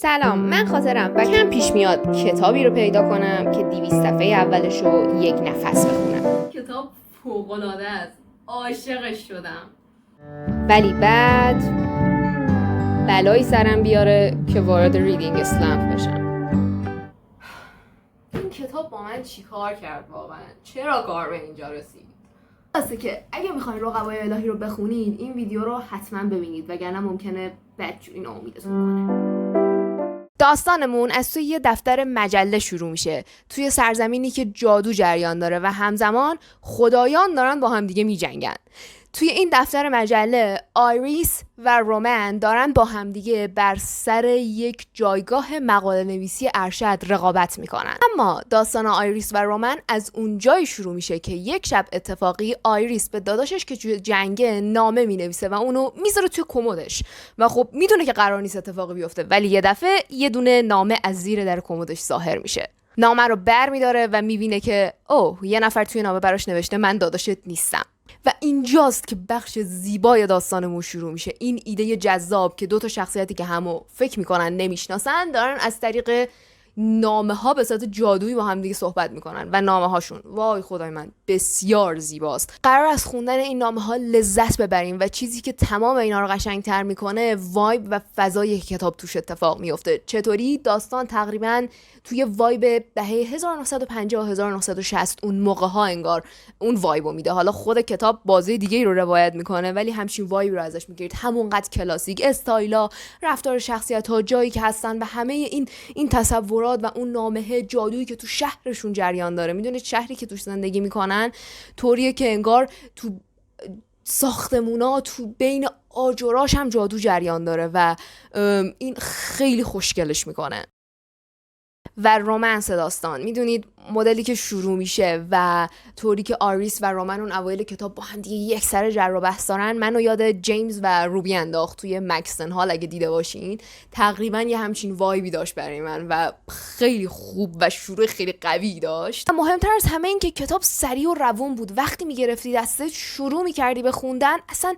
سلام، من خاطرم و کم پیش میاد کتابی رو پیدا کنم که 200 صفحه اولش رو یک نفس بخونم. کتاب فوق‌العاده است. عاشقش شدم. ولی بعد بلایی سرم بیاره که وارد ریدینگ اسلمپ بشم. این کتاب با من چیکار کرد واقعا؟ چرا کار به اینجا رسید؟ واسه که اگه میخواین رقبای الهی رو بخونید این ویدیو رو حتما ببینید وگرنه ممکنه بدجوری ناامیدتون کنه. داستانمون از توی یه دفتر مجله شروع میشه، توی سرزمینی که جادو جریان داره و همزمان خدایان دارن با هم دیگه میجنگن. توی این دفتر مجله آیریس و رومن دارن با همدیگه بر سر یک جایگاه مقاله نویسی ارشد رقابت میکنن. اما داستان آیریس و رومن از اون جای شروع میشه که یک شب اتفاقی آیریس به داداشش که توی جنگه نامه مینویسه و اونو میذاره توی کمدش و خب میدونه که قرار نیست اتفاقی بیفته، ولی یه دفعه یه دونه نامه از زیر در کمدش ظاهر میشه. نامه رو بر میداره و میبینه که اوه، یه نفر توی نامه براش نوشته من داداشت نیستم. و اینجاست که بخش زیبای داستانمون شروع میشه. این ایده جذاب که دو تا شخصیتی که همو فکر میکنن نمیشناسن دارن از طریق نامه ها به صورت جادویی با هم دیگه صحبت میکنن و نامه هاشون وای خدای من بسیار زیباست. قرار از خوندن این نامه ها لذت ببریم و چیزی که تمام اینا رو قشنگتر میکنه وایب و فضای کتاب توش اتفاق میفته. چطوری داستان تقریبا توی وایب دهه 1950 1960 اون موقع ها انگار اون وایبو میده. حالا خود کتاب بازی دیگه رو روایت میکنه ولی همچین وایب رو ازش میگیرید، همونقدر کلاسیک، استایلا، رفتار شخصیت ها، جایی که هستن و همه این تصورات و اون نامه جادویی که تو شهرشون جریان داره. میدونید شهری که توش زندگی میکنن طوریه که انگار تو ساختمونا تو بین آجراش هم جادو جریان داره و این خیلی خوشگلش میکنه. و رومنس داستان، میدونید مدلی که شروع میشه و طوری که آیریس و رومن اون اوایل کتاب با هم دیگه یک سر جر و بحث دارن منو یاد جیمز و روبی انداخت توی مکسن هال. اگه دیده باشین تقریبا یه همچین وایبی داشت برای من و خیلی خوب و شروع خیلی قوی داشت. و مهمتر از همه این که کتاب سریع و روون بود. وقتی میگرفتی دستت شروع میکردی به خوندن اصلا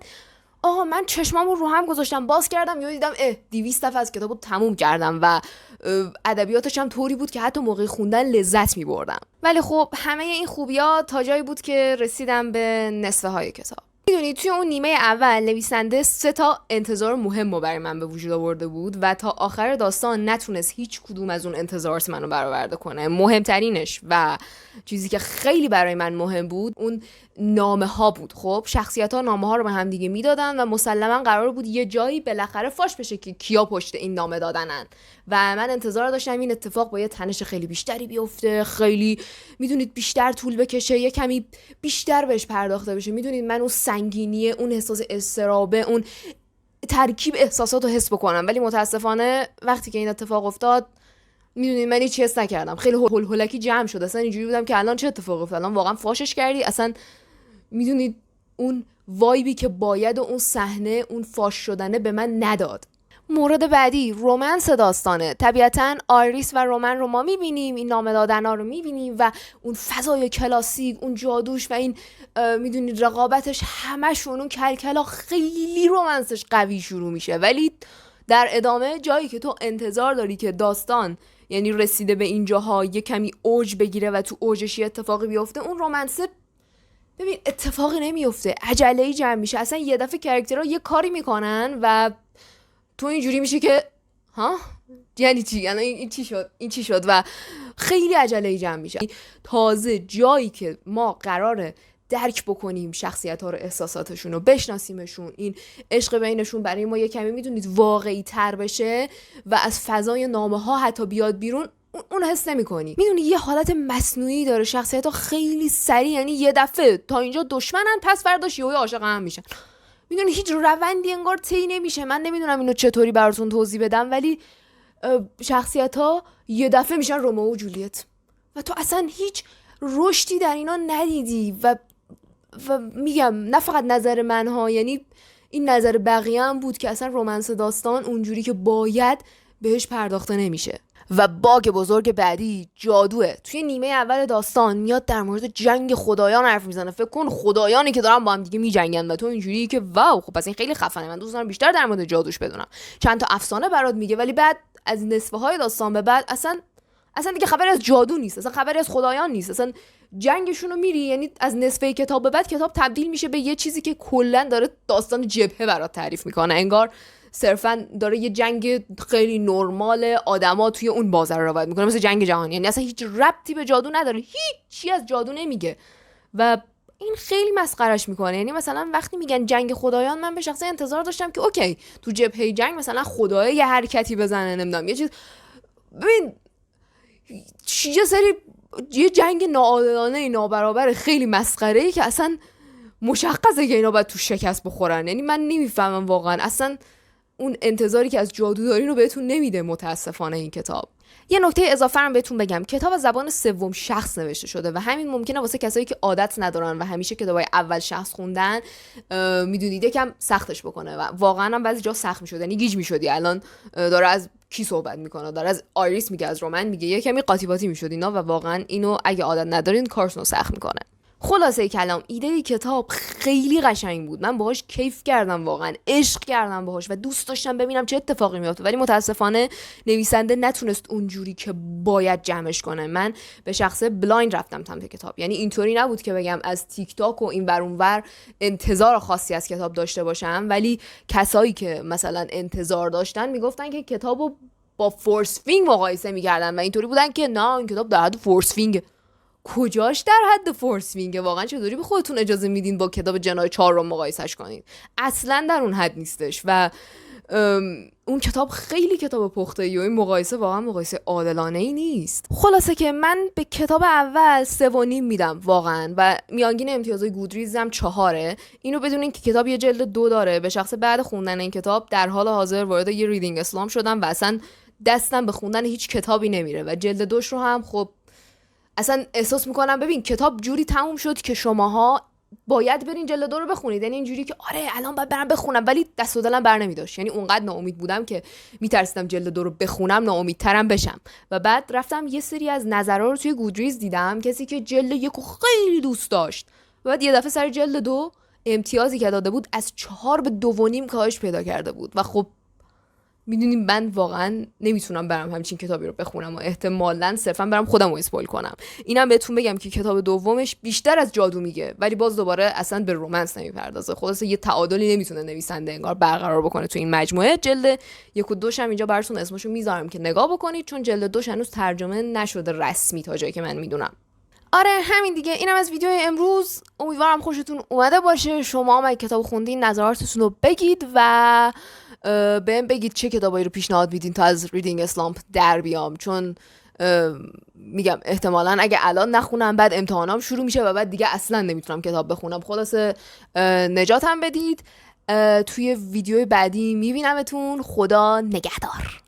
من چشمامو رو هم گذاشتم، باز کردم یا دیدم 200 صفحه از کتابو تموم کردم و ادبیاتش هم طوری بود که حتی موقع خوندن لذت می‌بردم. ولی خب همه این خوبی‌ها تا جایی بود که رسیدم به نصفه های کتاب. میدونید توی اون نیمه اول نویسنده 3 انتظار مهم رو برای من به وجود آورده بود و تا آخر داستان نتونست هیچ کدوم از اون انتظارات منو برآورده کنه. مهمترینش و چیزی که خیلی برای من مهم بود اون نامه ها بود. خب شخصیت ها نامه ها رو به هم دیگه میدادن و مسلما قرار بود یه جایی بالاخره فاش بشه که کیا پشت این نامه دادنن و من انتظار داشتم این اتفاق با یه تنش خیلی بیشتری بیفته، خیلی میدونید بیشتر طول بکشه، یه کمی بیشتر بهش پرداخته بشه. میدونید من اون سنگینیه، اون احساس اضطرابه، اون ترکیب احساسات رو حس بکنم، ولی متاسفانه وقتی که این اتفاق افتاد میدونید من هیچ حس نکردم. خیلی هولکی جمع شد. اصلا اینجوری بودم که الان چه اتفاقی افتاد؟ الان واقعا فاشش کردی؟ اصلا میدونید اون وایبی که باید و اون صحنه اون فاش شدنه به من نداد. مورد بعدی رومنس داستانه. طبیعتاً آیریس و رومن رو ما میبینیم، این نامه دادن‌ها رو میبینیم و اون فضای کلاسیک، اون جادوش و این میدونید رقابتش، همشون اون کلکلا، خیلی رومنسش قوی شروع میشه. ولی در ادامه جایی که تو انتظار داری که داستان یعنی رسیده به اینجاها یه کمی اوج بگیره و تو اوجش اتفاقی بیفته، اون رومنسه ببین اتفاقی نمیفته، عجله‌ای جمع میشه. اصلا یه دفعه کاراکترها یه کاری میکنن و تو اینجوری میشه که یعنی چی؟ یعنی این چی شد و خیلی عجله‌ای جمع میشه. تازه جایی که ما قراره درک بکنیم شخصیت ها رو، احساساتشون رو بشناسیمشون، این عشق بینشون برای ما یه کمی میدونید واقعی تر بشه و از فضای نامه ها حتی بیاد بیرون، اون حس نمی‌کنی. میدونی یه حالت مصنوعی داره، شخصیت‌ها خیلی سریع، یعنی یه دفعه تا اینجا دشمنن پس فرداش یهو عاشق هم میشن. میدونی هیچ روندی انگار طی نمیشه. من نمیدونم اینو چطوری براتون توضیح بدم ولی شخصیت‌ها یه دفعه میشن رومئو و جولیت و تو اصلا هیچ رشدی در اینا ندیدی و میگم نه فقط نظر من ها، یعنی این نظر بقیه هم بود که اصلا رومنس داستان اونجوری که باید بهش پرداخته نمیشه. و باگ بزرگ بعدی جادوه. توی نیمه اول داستان میاد در مورد جنگ خدایان حرف میزنه. فکر کن خدایانی که دارن با هم دیگه میجنگن و تو اینجوری که واو، خب پس این خیلی خفنه، من دوست دارم بیشتر در مورد جادوش بدونم. چند تا افسانه برات میگه ولی بعد از نصفه های داستان به بعد اصلا دیگه خبری از جادو نیست، اصلا خبری از خدایان نیست، اصلا جنگشون رو میری، یعنی از نصفه کتاب به بعد کتاب تبدیل میشه به یه چیزی که کلا داره داستان جبهه برات تعریف میکنه، انگار صرفا داره یه جنگ خیلی نرمال آدما توی اون بازار رو روایت میکنه، مثل جنگ جهانی، یعنی اصلا هیچ ربطی به جادو نداره، هیچ چی از جادو نمیگه و این خیلی مسخرش میکنه. یعنی مثلا وقتی میگن جنگ خدایان، من به شخصه انتظار داشتم که اوکی تو جبهه جنگ مثلا خدای یه حرکتی بزنه، نمیدونم یه چیز، ببین یه جنگ ناعادلانه نابرابر خیلی مسخره‌ای که اصلا مشخصه که اینا باید تو شکست بخورن. یعنی من نمیفهمم واقعا اصلا اون انتظاری که از جادو دارین رو بهتون نمیده متاسفانه این کتاب. یه نکته اضافه هم بهتون بگم، کتاب از زبان سوم شخص نوشته شده و همین ممکنه واسه کسایی که عادت ندارن و همیشه کتابای اول شخص خوندن میدونید یکم سختش بکنه و واقعا هم بعضی جا سخت میشد، یعنی گیج میشدی. الان داره از کی صحبت میکنه، داره از آیریس میگه، از رومن میگه، یه کمی قاطی باطی میشد اینا و واقعا اینو اگه عادت ندارین کارتون رو سخت میکنه. خلاصه کلام، ایده کتاب خیلی قشنگ بود، من باهاش کیف کردم، واقعا عشق کردم باهاش و دوست داشتم ببینم چه اتفاقی میفته، ولی متاسفانه نویسنده نتونست اونجوری که باید جمعش کنه. من به شخصه بلایند رفتم سمت کتاب، یعنی اینطوری نبود که بگم از تیک تاک و این ور اون ور انتظار خاصی از کتاب داشته باشم، ولی کسایی که مثلا انتظار داشتن میگفتن که کتابو با فورس فینگ مقایسه میکردن و اینطوری بودن که نه این کتاب در حد فورس فینگ. کجاش در حد فورس وینگه؟ واقعا چطوری به خودتون اجازه میدین با کتاب جنای 4 رو مقایسش کنید؟ اصلا در اون حد نیستش و اون کتاب خیلی کتاب پخته‌ای و این مقایسه واقعا مقایسه عادلانه ای نیست. خلاصه که من به کتاب اول 3.5 میدم واقعا و میانگین امتیازهای گودریزم 4. اینو بدونین که کتاب یه جلد 2 داره. به شخص بعد خوندن این کتاب در حال حاضر وارد یه ریدینگ اسلام شدم و اصلا دستم به خوندن هیچ کتابی نمیره و جلد 2 رو هم خب اصلا احساس میکنم ببین کتاب جوری تموم شد که شماها باید برین جلد 2 رو بخونید، یعنی اینجوری که آره الان باید برم بخونم، ولی دست و دلم بر نمیداشت، یعنی اونقدر ناامید بودم که میترسیدم جلد 2 رو بخونم ناامیدترم بشم. و بعد رفتم یه سری از نظرها رو توی گودریز دیدم، کسی که جلد 1 خیلی دوست داشت و بعد یه دفعه سر جلد 2 امتیازی که داده بود از 4 به 2.5 کاهش پیدا کرده بود و خب میدونیم من واقعا نمیتونم برم همچین کتابی رو بخونم و احتمالاً صرفا برم خودم رو اسپویل کنم. اینم بهتون بگم که کتاب دومش بیشتر از جادو میگه ولی باز دوباره اصلا به رومنس نمیپردازه. خلاصه یه تعادلی نمیتونه نویسنده انگار برقرار بکنه تو این مجموعه. جلد 1 و 2 هم اینجا براتون اسمشو میذارم که نگاه بکنید، چون جلد 2 هنوز ترجمه نشده رسمی تا جایی که من میدونم. آره همین دیگه، اینم از ویدیو امروز. امیدوارم خوشتون اومده باشه. شما هم کتاب خوندین نظراتتون رو بگید و بهم بگید چه کتابایی رو پیشنهاد میدین تا از ریدینگ اسلامپ در بیام، چون میگم احتمالاً اگه الان نخونم بعد امتحانام شروع میشه و بعد دیگه اصلا نمیتونم کتاب بخونم. خلاصه نجاتم بدید. توی ویدیو بعدی میبینمتون. خدا نگهدار.